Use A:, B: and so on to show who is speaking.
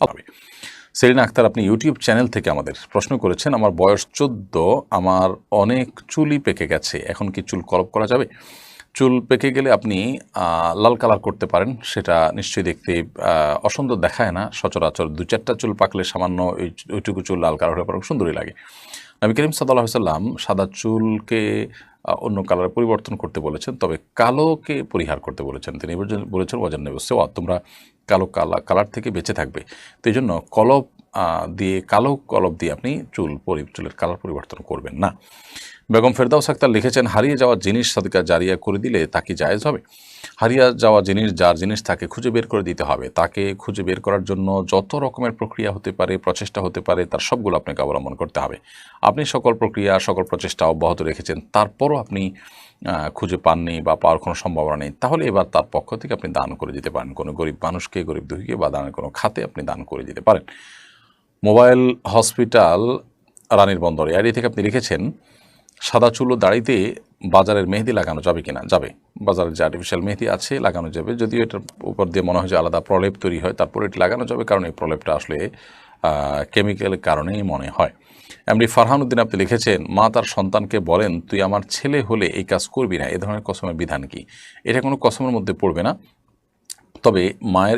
A: হবে। সেলিনা আক্তার, আপনি YouTube channel থেকে আমাদের প্রশ্ন করেছেন, আমার বয়স 14, আমার অনেক চুলই পেকে গেছে, এখন কি চুল কলপ করা যাবে? চুল পেকে গেলে আপনি লাল কালার করতে পারেন, সেটা নিশ্চয়ই দেখতে অসুন্দর দেখায় না। সচরাচর 2-4টা চুল পাকলে সামান্য ওইটুকু চুল লাল কালার হয়ে পড়ে সুন্দরই লাগে। নবী করিম সাল্লাল্লাহু আলাইহি সাল্লাম সাদা চুলকে অন্য কালারে পরিবর্তন করতে বলেছেন, তবে কালোকে পরিহার করতে বলেছেন। তিনি বলেছেন ওয়াজান্নাবু সাওয়া, তোমরা কালো কালার থেকে বেঁচে থাকবে। তো এই জন্য কালো কলপ দিয়ে আপনি চুলের কালার পরিবর্তন করবেন না। বেগম ফেরদাউস আক্তার লিখেছেন, হারিয়ে যাওয়া জিনিস সাদকা জারিয়া করে দিলে তা কি জায়েজ হবে? হারিয়ে যাওয়া জিনিস, যার জিনিস তাকে খুঁজে বের করে দিতে হবে। তাকে খুঁজে বের করার জন্য যত রকমের প্রক্রিয়া হতে পারে, প্রচেষ্টা হতে পারে, তার সবগুলো আপনাকে অবলম্বন করতে হবে। আপনি সকল প্রক্রিয়া, সকল প্রচেষ্টা অব্যাহত রেখেছেন, তারপরও আপনি খুঁজে পাননি বা পাওয়ার কোনো সম্ভাবনা নেই, তাহলে এবার তার পক্ষ থেকে আপনি দান করে দিতে পারেন। কোনো গরিব মানুষকে, গরিব দুঃখীকে বা দানের কোনো খাতে আপনি দান করে দিতে পারেন। মোবাইল হসপিটাল রানীর বন্দর এরিয়া থেকে আপনি লিখেছেন, সাদা চুল ও দাড়িতে বাজারের মেহেদি লাগানো যাবে কিনা? যাবে। বাজারের যে আর্টিফিশিয়াল মেহেদি আছে লাগানো যাবে, যদিও এটার উপর দিয়ে মনে হয় যে আলাদা প্রলেপ তৈরি হয়, তারপর এটি লাগানো যাবে, কারণ এই প্রলেপটা আসলে কেমিক্যালের কারণেই মনে হয়। এমনি ফারহান উদ্দিন আপনি লিখেছেন, মা তার সন্তানকে বলেন, তুই আমার ছেলে হলে এই কাজ করবি না। এ ধরনের কসমের বিধান কি? এটা কোনো কসমের মধ্যে পড়বে না, তবে মায়ের